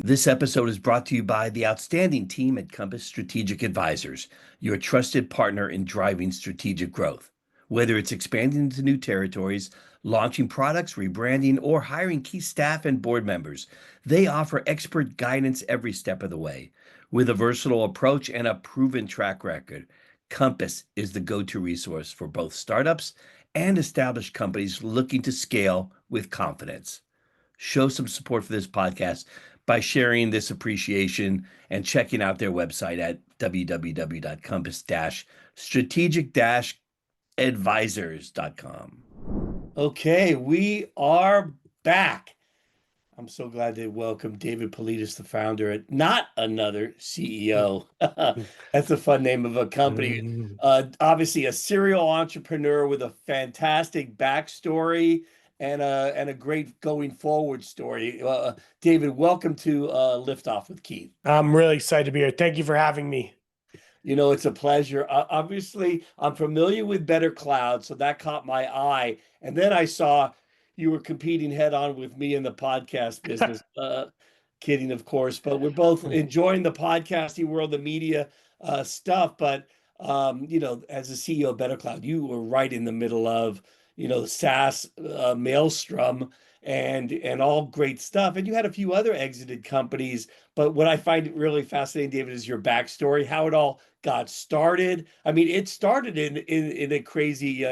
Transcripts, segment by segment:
This episode is brought to you by the outstanding team at Compass Strategic Advisors, your trusted partner in driving strategic growth. Whether it's expanding into new territories, launching products, rebranding, or hiring key staff and board members, they offer expert guidance every step of the way. With a versatile approach and a proven track record, Compass is the go-to resource for both startups and established companies looking to scale with confidence. Show some support for this podcast by sharing this appreciation and checking out their website at www.compass-strategic-advisors.com. Okay, we are back. I'm so glad to welcome David Politis, the founder at Not Another CEO. That's a fun name of a company. Obviously, a serial entrepreneur with a fantastic backstory and a great going forward story. David, welcome to Liftoff with Keith. I'm really excited to be here. Thank you for having me. You know, it's a pleasure. Obviously, I'm familiar with BetterCloud's, so that caught my eye. And then I saw you were competing head on with me in the podcast business. Kidding, of course, but we're both enjoying the podcasting world, the media stuff. But, you know, as a CEO of BetterCloud, you were right in the middle of, you know, the SaaS maelstrom and all great stuff. And you had a few other exited companies. But what I find really fascinating, David, is your backstory, how it all got started. I mean, it started in a crazy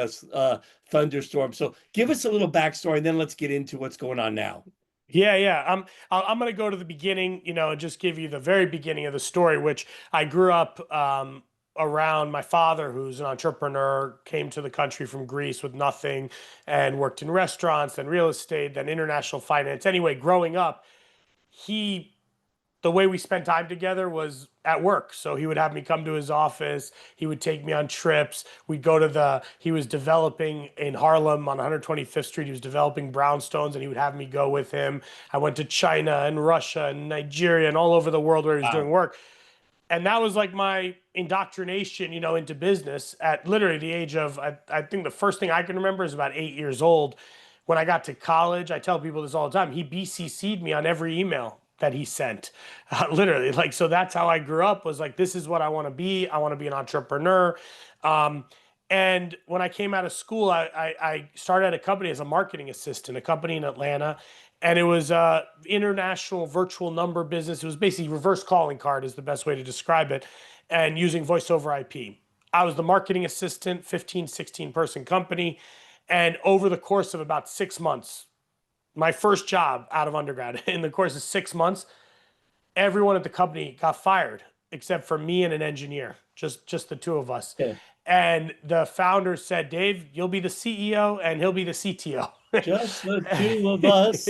thunderstorm. So give us a little backstory, and then let's get into what's going on now. Yeah. I'm going to go to the beginning, you know, and just give you the very beginning of the story, which I grew up around my father, who's an entrepreneur, came to the country from Greece with nothing and worked in restaurants, then real estate, then international finance. Anyway, growing up, the way we spent time together was at work. So he would have me come to his office. He would take me on trips. We'd go to he was developing in Harlem on 125th Street. He was developing brownstones and he would have me go with him. I went to China and Russia and Nigeria and all over the world where he was doing work. And that was like my indoctrination, you know, into business at literally the age of, I think the first thing I can remember is about 8 years old. When I got to college, I tell people this all the time, he BCC'd me on every email that he sent, literally. Like, so that's how I grew up, was like, this is what I want to be. I want to be an entrepreneur. And when I came out of school, I started at a company as a marketing assistant, a company in Atlanta. And it was a international virtual number business. It was basically reverse calling card is the best way to describe it, and using voice over IP. I was the marketing assistant, 15, 16 person company. And over the course of about 6 months, my first job out of undergrad, in the course of 6 months, everyone at the company got fired except for me and an engineer, just the two of us. Yeah. And the founder said, Dave, you'll be the CEO and he'll be the CTO. Just the two of us.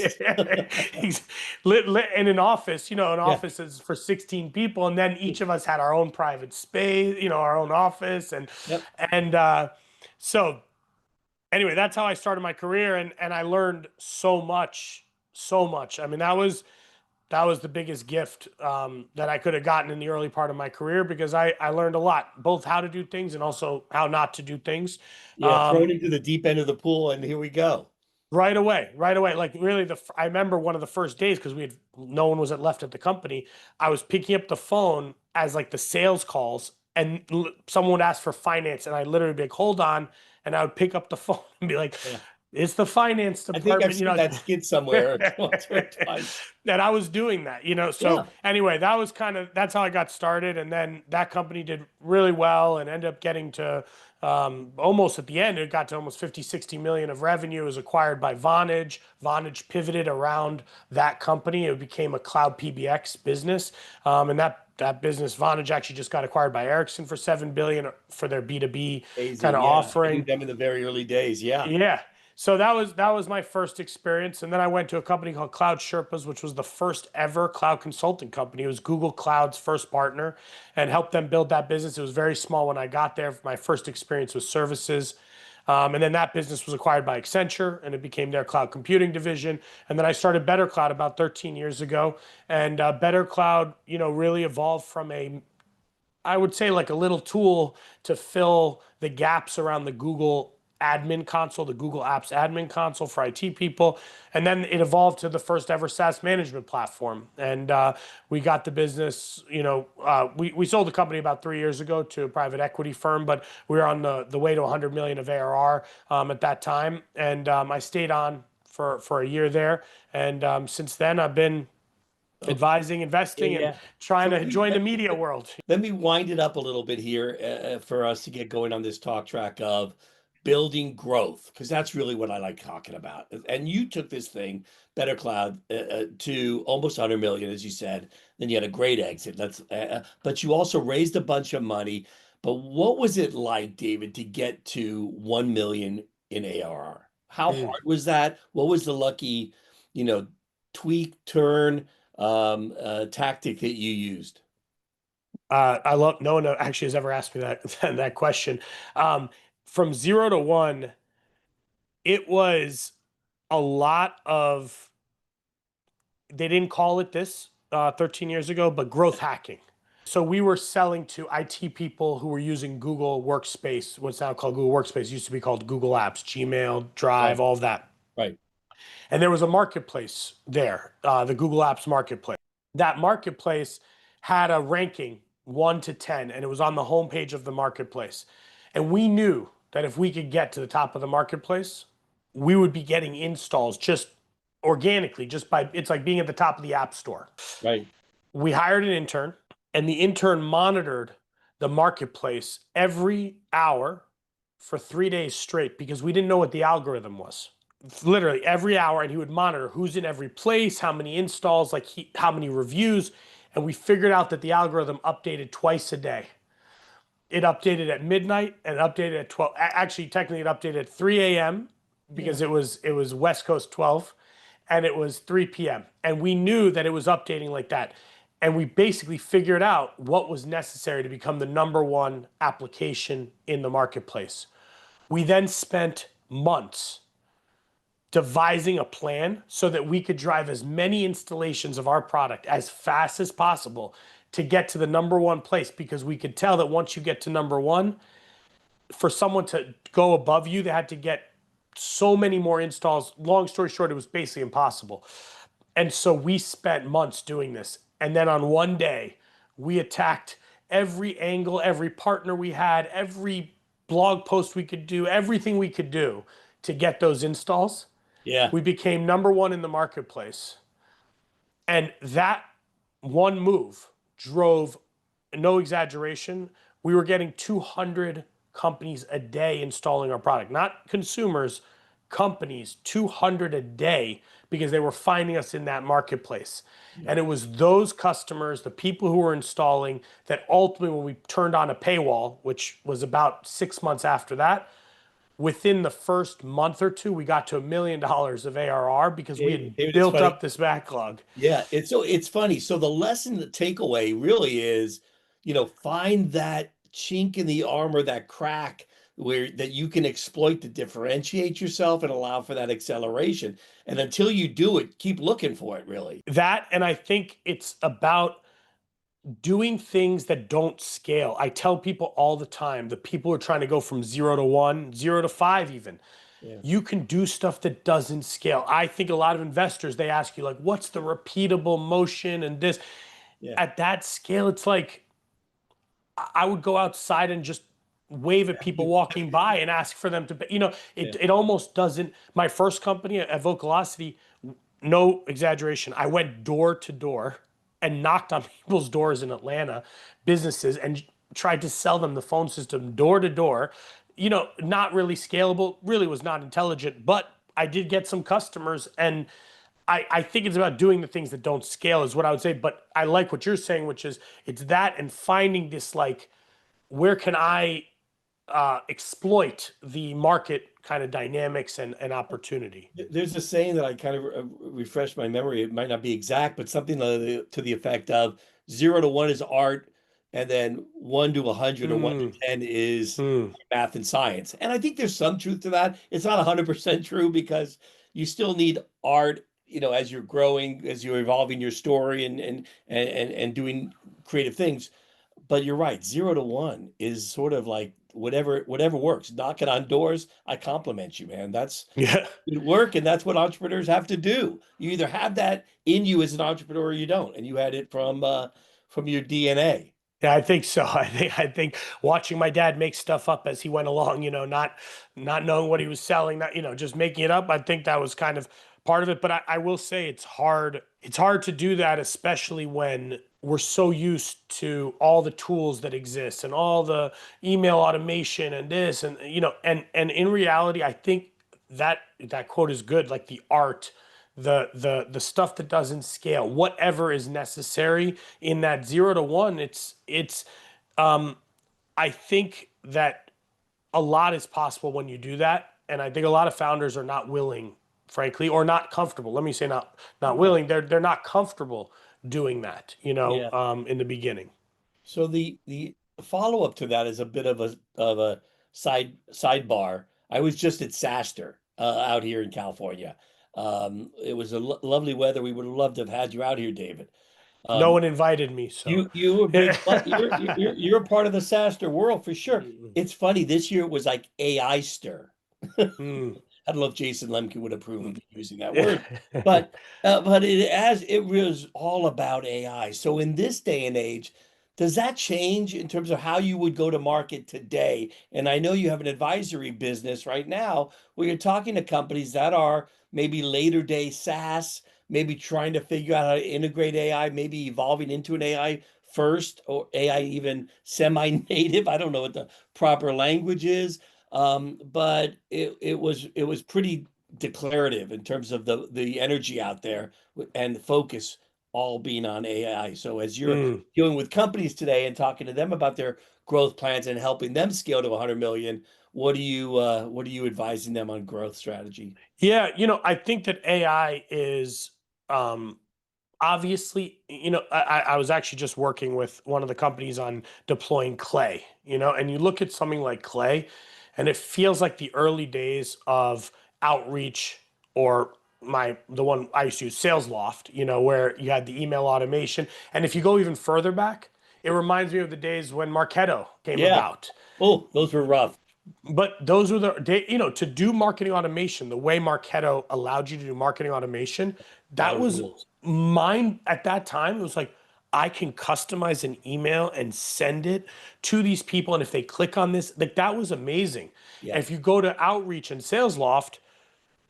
He's in an office, you know, an office is for 16 people. And then each of us had our own private space, you know, our own office. And, so anyway, that's how I started my career. And I learned so much. I mean, that was the biggest gift that I could have gotten in the early part of my career, because I learned a lot, both how to do things and also how not to do things. Yeah, thrown into the deep end of the pool, and here we go. Right away. Like really, I remember one of the first days, because no one was left at the company. I was picking up the phone as like the sales calls, and someone would ask for finance, and I literally be like, hold on, and I would pick up the phone and be like, it's the finance department. I think I've seen that skit somewhere. That I was doing that, you know. So anyway, that's how I got started. And then that company did really well and ended up getting to almost at the end, it got to almost 50, 60 million of revenue. It was acquired by Vonage. Vonage pivoted around that company. It became a cloud PBX business. And that business, Vonage, actually just got acquired by Ericsson for $7 billion for their B2B kind of offering. I knew them in the very early days. Yeah. So that was my first experience. And then I went to a company called Cloud Sherpas, which was the first ever cloud consulting company. It was Google Cloud's first partner, and helped them build that business. It was very small when I got there. My first experience was services. And then that business was acquired by Accenture, and it became their cloud computing division. And then I started BetterCloud about 13 years ago. And BetterCloud, you know, really evolved from I would say like a little tool to fill the gaps around the Google admin console, the Google Apps admin console for IT people. And then it evolved to the first ever SaaS management platform. And we got the business, we sold the company about 3 years ago to a private equity firm, but we were on the way to 100 million of ARR at that time. And I stayed on for a year there. And since then, I've been advising, investing, and Yeah. trying So to join the media world. let me wind it up a little bit here for us to get going on this talk track of building growth, because that's really what I like talking about. And you took this thing, Better Cloud, to almost 100 million, as you said. Then you had a great exit. But you also raised a bunch of money. But what was it like, David, to get to 1 million in ARR? How hard was that? What was the lucky, you know, tweak, turn, tactic that you used? I love no one actually has ever asked me that that question. From 0 to 1, it was a lot of, they didn't call it this 13 years ago, but growth hacking. So we were selling to IT people who were using Google Workspace, what's now called Google Workspace, used to be called Google Apps, Gmail, Drive, Right, all of that. right. And there was a marketplace there, the Google Apps marketplace. That marketplace had a ranking 1 to 10, and it was on the homepage of the marketplace. And we knew that if we could get to the top of the marketplace, we would be getting installs just organically, just by, it's like being at the top of the App Store. Right. We hired an intern, and the intern monitored the marketplace every hour for 3 days straight because we didn't know what the algorithm was. Literally every hour, and he would monitor who's in every place, how many installs, how many reviews, and we figured out that the algorithm updated twice a day. It updated at midnight and updated at 12. Actually, technically, it updated at 3 a.m. because Yeah. it was West Coast 12, and it was 3 p.m. And we knew that it was updating like that. And we basically figured out what was necessary to become the #1 application in the marketplace. We then spent months devising a plan so that we could drive as many installations of our product as fast as possible to get to the #1 place, because we could tell that once you get to #1, for someone to go above you, they had to get so many more installs. Long story short, it was basically impossible. And so we spent months doing this. And then on one day, we attacked every angle, every partner we had, every blog post we could do, everything we could do to get those installs. Yeah. We became #1 in the marketplace. And that one move drove, no exaggeration, we were getting 200 companies a day installing our product, not consumers, companies, 200 a day, because they were finding us in that marketplace. Yeah. And it was those customers, the people who were installing, that ultimately, when we turned on a paywall, which was about 6 months after that, within the first month or two, we got to $1 million of ARR because we had David, it's built funny. up this backlog. Yeah, it's funny. So the lesson, the takeaway really is, find that chink in the armor, that crack where that you can exploit to differentiate yourself and allow for that acceleration. And until you do it, keep looking for it, really. That, and I think it's about doing things that don't scale. I tell people all the time, the people who are trying to go from 0 to 1, 0 to 5 even, Yeah. you can do stuff that doesn't scale. I think a lot of investors, they ask you like, what's the repeatable motion and this? Yeah. At that scale, it's like, I would go outside and just wave at people walking by and ask for them to, Yeah. it almost doesn't. My first company at Vocalocity, no exaggeration, I went door to door and knocked on people's doors in Atlanta, businesses, and tried to sell them the phone system door to door. Not really scalable, really was not intelligent, but I did get some customers. And I think it's about doing the things that don't scale, is what I would say. But I like what you're saying, which is it's that and finding this, like, where can I exploit the market kind of dynamics and opportunity. There's a saying that I kind of refresh my memory. It might not be exact, but something to the effect of 0 to 1 is art, and then 1 to 100 or 1 to 10 is math and science. And I think there's some truth to that. It's not 100% true because you still need art, as you're growing, as you're evolving your story and doing creative things. But you're right, 0 to 1 is sort of like whatever works. Knocking on doors, I compliment you, man. That's Yeah. good work, and that's what entrepreneurs have to do. You either have that in you as an entrepreneur or you don't, and you had it from your DNA. Yeah, I think so. I think watching my dad make stuff up as he went along, not knowing what he was selling, not, just making it up. I think that was kind of part of it. But I will say it's hard. It's hard to do that, especially when we're so used to all the tools that exist and all the email automation and this and and in reality, I think that quote is good. Like the art, the stuff that doesn't scale, whatever is necessary in that 0 to 1, it's I think that a lot is possible when you do that. And I think a lot of founders are not willing, frankly, or not comfortable. Let me say not Yeah. willing. They're not comfortable doing that, Yeah. in the beginning. So the follow-up to that is a bit of a sidebar. I was just at SaaStr out here in California. It was a lovely weather. We would have loved to have had you out here, David. No Um, one invited me, so you were yeah. big. You're a part of the SaaStr world for sure. It's funny. This year it was like AI stir. Mm. I don't know if Jason Lemke would approve of Mm. me using that Yeah. word, but it was all about AI. So in this day and age, does that change in terms of how you would go to market today? And I know you have an advisory business right now where you're talking to companies that are maybe later day SaaS, maybe trying to figure out how to integrate AI, maybe evolving into an AI first or AI even semi-native. I don't know what the proper language is. But it was pretty declarative in terms of the energy out there and the focus all being on AI. So as you're Mm. dealing with companies today and talking to them about their growth plans and helping them scale to 100 million, what are you advising them on growth strategy? Yeah, I think that AI is um, obviously, I was actually just working with one of the companies on deploying Clay, and you look at something like Clay, and it feels like the early days of outreach or the one I used to use, Sales Loft, where you had the email automation. And if you go even further back, it reminds me of the days when Marketo came Yeah. about. Oh, those were rough. But those were to do marketing automation, the way Marketo allowed you to do marketing automation, A lot that of was rules. mine at that time. It was like, I can customize an email and send it to these people. And if they click on this, like that was amazing. And Yeah. if you go to Outreach and Sales Loft,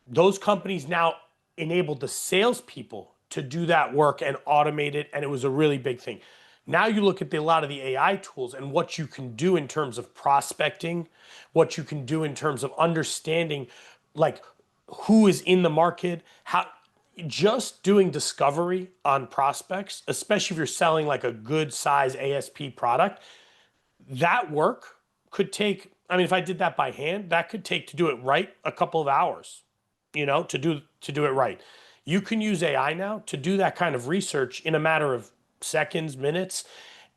those companies now enabled the salespeople to do that work and automate it, and it was a really big thing. Now you look at a lot of the AI tools and what you can do in terms of prospecting, what you can do in terms of understanding, like who is in the market, how just doing discovery on prospects, especially if you're selling like a good size ASP product, that work could take, I mean, if I did that by hand, that could take to do it right a couple of hours, to do it right. You can use AI now to do that kind of research in a matter of seconds, minutes.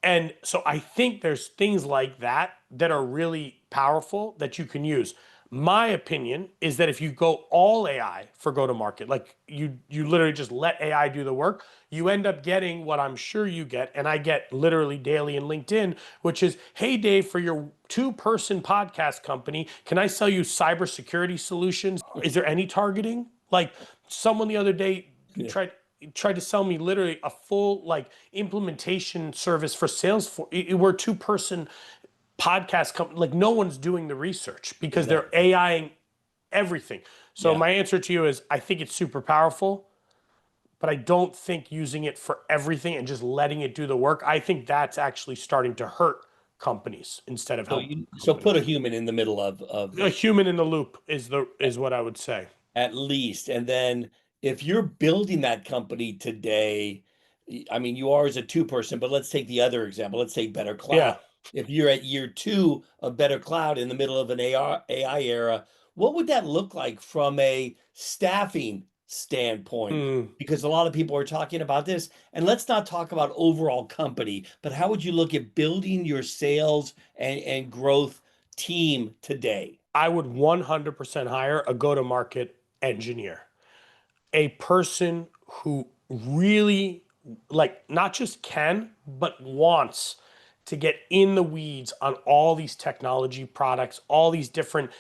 And so I think there's things like that that are really powerful that you can use. My opinion is that if you go all AI for go to market, like you literally just let AI do the work, you end up getting what I'm sure you get, and I get literally daily in LinkedIn, which is, hey Dave, for your 2-person podcast company, can I sell you cybersecurity solutions? Is there any targeting? Like someone the other day Yeah. tried to sell me literally a full like implementation service for Salesforce. We're a 2-person podcast company. Like no one's doing the research because they're Exactly. AIing everything. So Yeah. my answer to you is I think it's super powerful, but I don't think using it for everything and just letting it do the work. I think that's actually starting to hurt companies instead of So help so put a companies. human in the middle of A the human in the loop is what I would say. at least. And then if you're building that company today, I mean, you are as a two-person, but let's take the other example. Let's take Better Cloud. Yeah. If you're at year two of Better Cloud in the middle of an AI era, what would that look like from a staffing standpoint? Hmm. Because a lot of people are talking about this. And let's not talk about overall company, but how would you look at building your sales and growth team today? I would 100% hire a go-to-market engineer, a person who really like not just can but wants to get in the weeds on all these technology products, all these different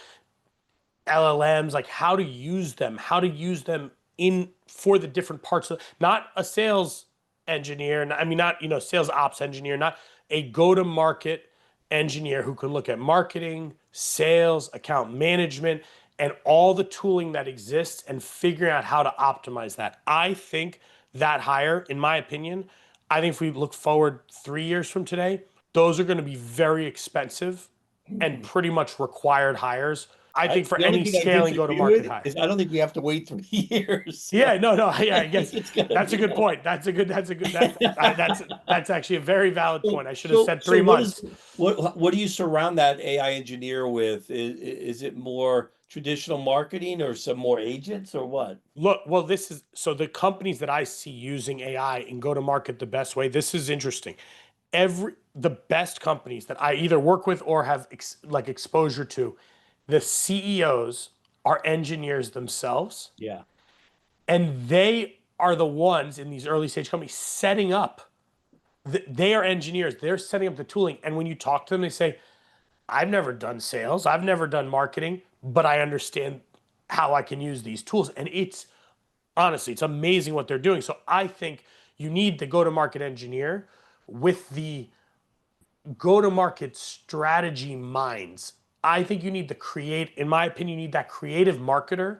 LLMs, like how to use them in for the different parts of, not a sales engineer, I mean, not, sales ops engineer, not a go-to-market engineer who can look at marketing, sales, account management, and all the tooling that exists and figuring out how to optimize that. I think that hire, in my opinion, I think if we look forward 3 years from today, those are going to be very expensive and pretty much required hires. I think for The only any thing I scaling disagree go-to-market with hire. is I don't think we have to wait 3 years. Yeah, no, yeah, I I guess think it's gonna that's a be good point. That's actually a very valid point. I should have said So three what is months. what do you surround that AI engineer with? Is it more traditional marketing or some more agents or what? Look, well, this is so the companies that I see using AI and go to market the best way. This is interesting. The best companies that I either work with or have exposure to, the CEOs are engineers themselves, Yeah. and they are the ones in these early stage companies setting up. They are engineers. They're setting up the tooling, and when you talk to them, they say, "I've never done sales. I've never done marketing, but I understand how I can use these tools." And honestly, it's amazing what they're doing. So I think you need the go-to-market engineer with the go-to-market strategy minds. I think you need in my opinion, you need that creative marketer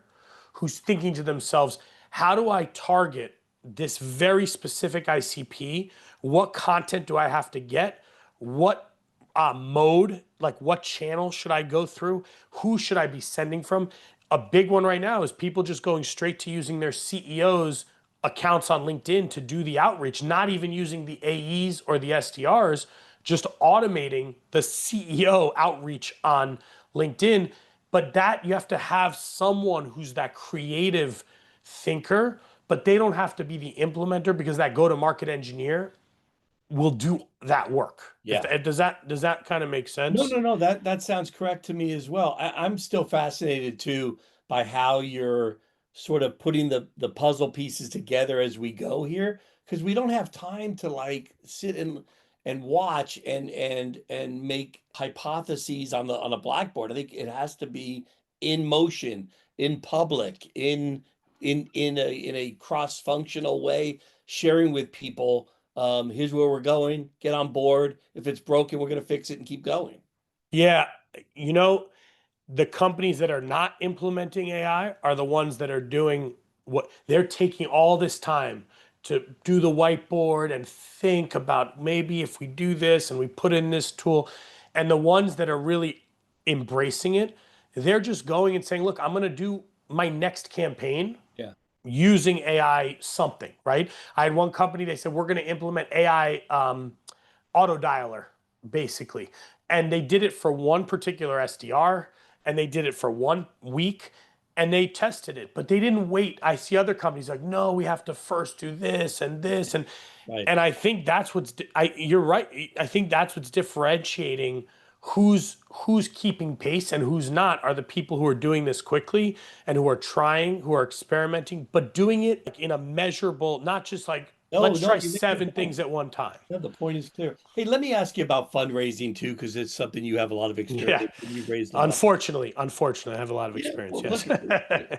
who's thinking to themselves, how do I target this very specific ICP? What content do I have to get? What mode, like what channel should I go through? Who should I be sending from? A big one right now is people just going straight to using their CEO's accounts on LinkedIn to do the outreach, not even using the AEs or the SDRs, just automating the CEO outreach on LinkedIn. But that you have to have someone who's that creative thinker, but they don't have to be the implementer because that go-to-market engineer will do that work. Yeah. Does that kind of make No, sense? no, no. That sounds correct to me as well. I'm still fascinated too by how you're sort of putting the puzzle pieces together as we go here, because we don't have time to like sit and watch and make hypotheses on a blackboard. I think it has to be in motion, in public, in a cross-functional way, sharing with people. Here's where we're going. Get on board. If it's broken, we're going to fix it and keep going. Yeah, you know, the companies that are not implementing AI are the ones that are doing what they're taking all this time to do the whiteboard and think about maybe if we do this and we put in this tool. And the ones that are really embracing it, they're just going and saying, look, I'm going to do my next campaign Yeah. using AI something, right? I had one company, they said, we're going to implement AI auto dialer, basically. And they did it for one particular SDR and they did it for 1 week and they tested it, but they didn't wait. I see other companies like, no, we have to first do this and this. Right. And I think that's you're right. I think that's what's differentiating who's keeping pace and who's not are the people who are doing this quickly and who are trying, who are experimenting, but doing it in a measurable, not just like, No, let's no, try you make the 7 things point. at one time. No, the point is clear. Hey, let me ask you about fundraising too, because it's something you have a lot of Yeah. experience and you've raised a lot. Unfortunately, I have a lot of Yeah, experience. well, Yes. look,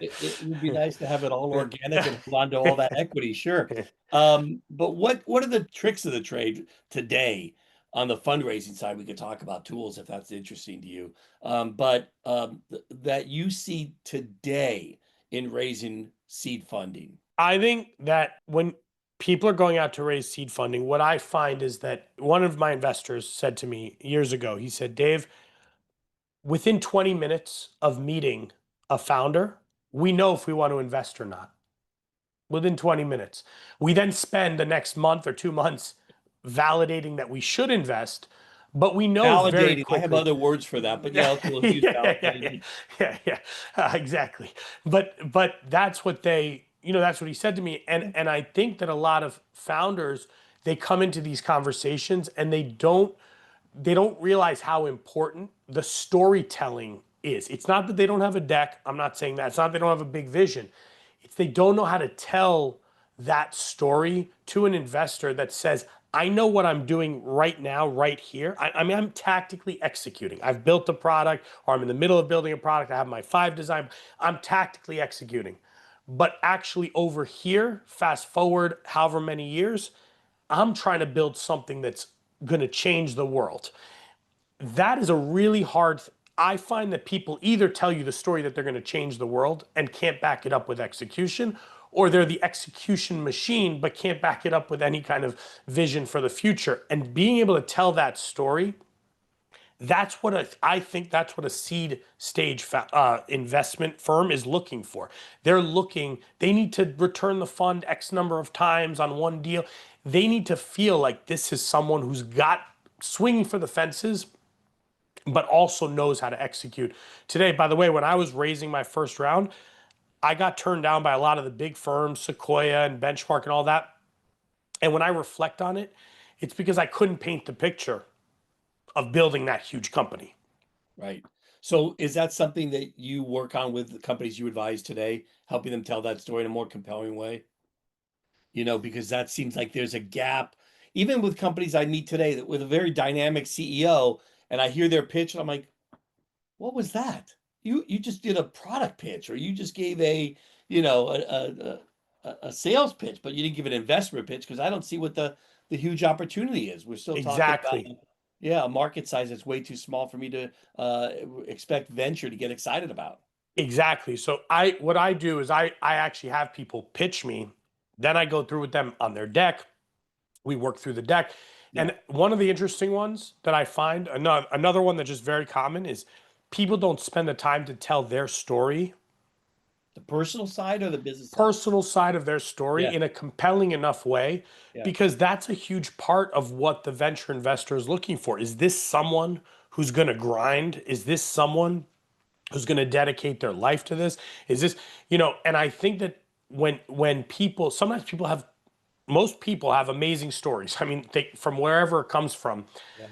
it would be nice to have it all organic and hold on to all that equity, sure. But what are the tricks of the trade today on the fundraising side? We could talk about tools if that's interesting to you. That you see today in raising seed funding. I think that when people are going out to raise seed funding, what I find is that one of my investors said to me years ago, he said, Dave, within 20 minutes of meeting a founder, we know if we want to invest or not. Within 20 minutes. We then spend the next month or 2 months validating that we should invest, but we know very Validating. I have quickly. other words for that, but yeah, Yeah, okay, we'll use yeah, validating. yeah, exactly. But that's what that's what he said to me, and I think that a lot of founders, they come into these conversations and they don't realize how important the storytelling is. It's not that they don't have a deck. I'm not saying that. It's not they don't have a big vision. It's they don't know how to tell that story to an investor that says, I know what I'm doing right now, right here. I mean, I'm tactically executing. I've built a product, or I'm in the middle of building a product. I have my 5 design. I'm tactically executing. But actually, over here, fast forward however many years, I'm trying to build something that's going to change the world. That is a really hard. I find that people either tell you the story that they're going to change the world and can't back it up with execution, or they're the execution machine but can't back it up with any kind of vision for the future. And being able to tell that story, that's what I think that's what a seed stage investment firm is looking for. They're looking, they need to return the fund X number of times on one deal. They need to feel like this is someone who's got swinging for the fences, but also knows how to execute. Today, by the way, when I was raising my first round, I got turned down by a lot of the big firms, Sequoia and Benchmark and all that. And when I reflect on it, it's because I couldn't paint the picture of building that huge company. Right. So is that something that you work on with the companies you advise today, helping them tell that story in a more compelling way? Because that seems like there's a gap, even with companies I meet today that with a very dynamic CEO, and I hear their pitch, and I'm like, what was that? You just did a product pitch, or you just gave a sales pitch, but you didn't give an investment pitch because I don't see what the huge opportunity is. We're still talking about, Exactly. yeah, a market size that's way too small for me to expect venture to get excited about. Exactly. So what I do is I actually have people pitch me, then I go through with them on their deck. We work through the deck. Yeah. And one of the interesting ones that I find, another one that's just very common, is people don't spend the time to tell their story, The personal side or the business side? personal side of their story Yeah. in a compelling enough way, Yeah. because that's a huge part of what the venture investor is looking for. Is this someone who's going to grind? Is this someone who's going to dedicate their life to this? Is this, and I think that when people, sometimes most people have amazing stories. I mean, from wherever it comes from, Yeah.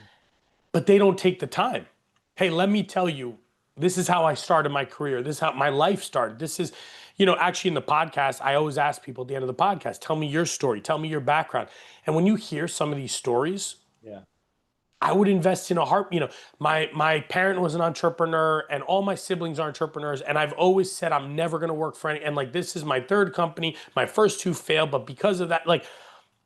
but they don't take the time. Hey, let me tell you, this is how I started my career. This is how my life started. This is, actually in the podcast, I always ask people at the end of the podcast, tell me your story, tell me your background. And when you hear some of these stories, Yeah. I would invest in a heart. My parent was an entrepreneur, and all my siblings are entrepreneurs. And I've always said I'm never going to work for any. And like, this is my third company. My first two failed, but because of that, like,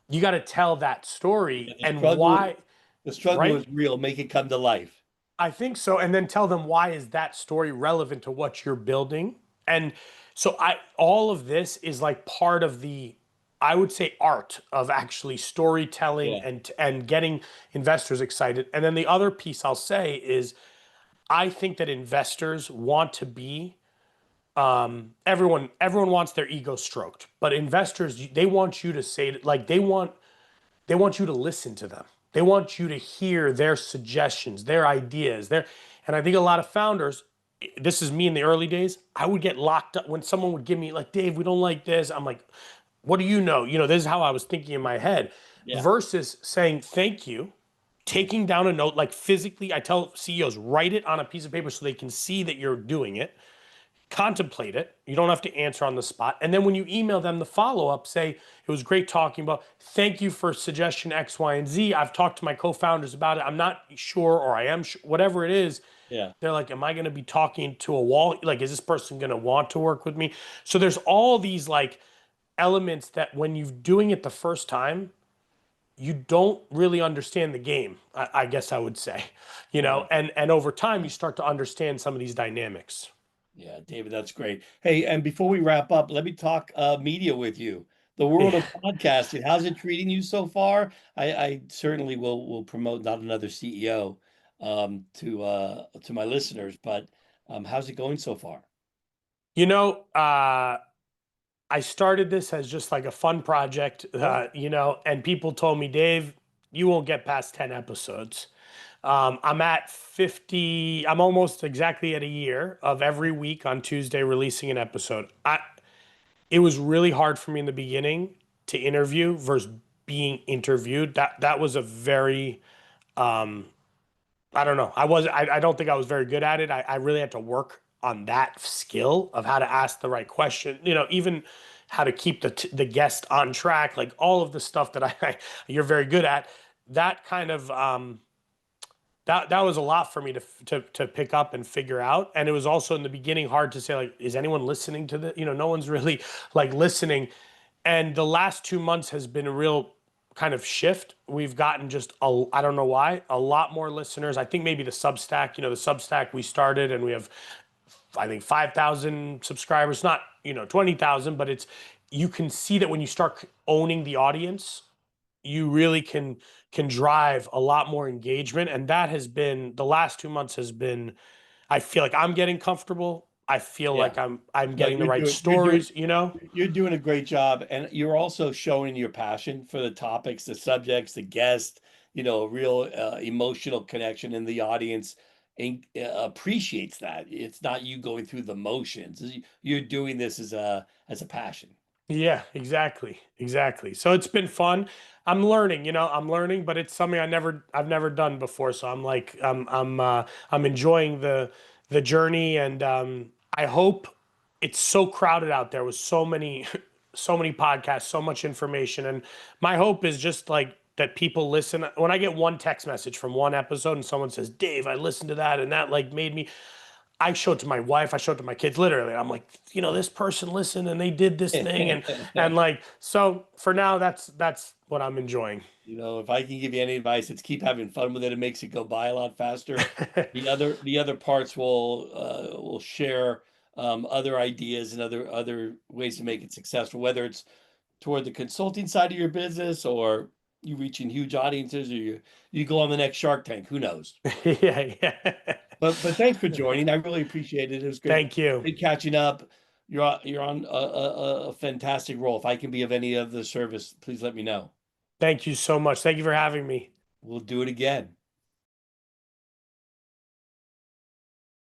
you got to tell that Yeah, story the and struggle, why, the struggle right? is real. Make it come to life. I think so. And then tell them, why is that story relevant to what you're building? And so all of this is like part of the, I would say, art of actually storytelling Yeah. and getting investors excited. And then the other piece I'll say is, I think that investors want to be, everyone wants their ego stroked, but investors, they want you to say, like, they want you to listen to them. They want you to hear their suggestions, their ideas, and I think a lot of founders, this is me in the early days, I would get locked up when someone would give me like, Dave, we don't like this. I'm like, what do you know? This is how I was thinking in my head, Yeah. versus saying thank you, taking down a note, like physically, I tell CEOs, write it on a piece of paper so they can see that you're doing it, contemplate it. You don't have to answer on the spot. And then when you email them the follow up, say, it was great talking about, thank you for suggestion X, Y, and Z. I've talked to my co founders about it. I'm not sure, or I am sure, whatever it is. Yeah. They're like, am I going to be talking to a wall? Like, is this person going to want to work with me? So there's all these like elements that when you're doing it the first time, you don't really understand the game, I guess I would say, Yeah. and over time you start to understand some of these dynamics. Yeah, David, that's great. Hey, and before we wrap up, let me talk media with you. The world of podcasting, how's it treating you so far? I certainly will promote not another CEO to my listeners, but how's it going so far? You know, I started this as just like a fun project, Yeah. and people told me, Dave, you won't get past 10 episodes. I'm at 50, I'm almost exactly at a year of every week on Tuesday releasing an episode. It was really hard for me in the beginning to interview versus being interviewed. That was a very, um, I don't know. I don't think I was very good at it. I really had to work on that skill of how to ask the right question. Even how to keep the guest on track, like all of the stuff that you're very good at. That kind of that was a lot for me to pick up and figure out. And it was also in the beginning hard to say, like, is anyone listening to the, no one's really like listening. And the last 2 months has been a real kind of shift. We've gotten just I don't know why, a lot more listeners. I think maybe the Substack, the Substack we started, and we have, I think, 5,000 subscribers, not, 20,000, but you can see that when you start owning the audience, you really can drive a lot more engagement. And that has been, the last 2 months has been, I feel like I'm getting comfortable. I feel Yeah. like I'm No, getting the right stories, you're doing a great job, and you're also showing your passion for the topics, the subjects, the guest. A real emotional connection, and the audience appreciates that. It's not you going through the motions. You're doing this as a passion. Yeah, exactly. Exactly. So it's been fun. I'm learning, I'm learning, but it's something I've never done before. So I'm like, I'm enjoying the journey. And I hope, it's so crowded out there with so many, so many podcasts, so much information. And my hope is just like that people listen. When I get one text message from one episode and someone says, Dave, I listened to that and that like made me, I show it to my wife, I show it to my kids, literally. I'm like, this person listened and they did this thing, and like, so for now, that's what I'm enjoying. If I can give you any advice, it's keep having fun with it. It makes it go by a lot faster. The other parts will share other ideas and other ways to make it successful, whether it's toward the consulting side of your business, or you reaching huge audiences, or you go on the next Shark Tank. Who knows? Yeah, yeah. But thanks for joining. I really appreciate it. It was great, Thank you. great catching up. You're on a fantastic role. If I can be of any other service, please let me know. Thank you so much. Thank you for having me. We'll do it again.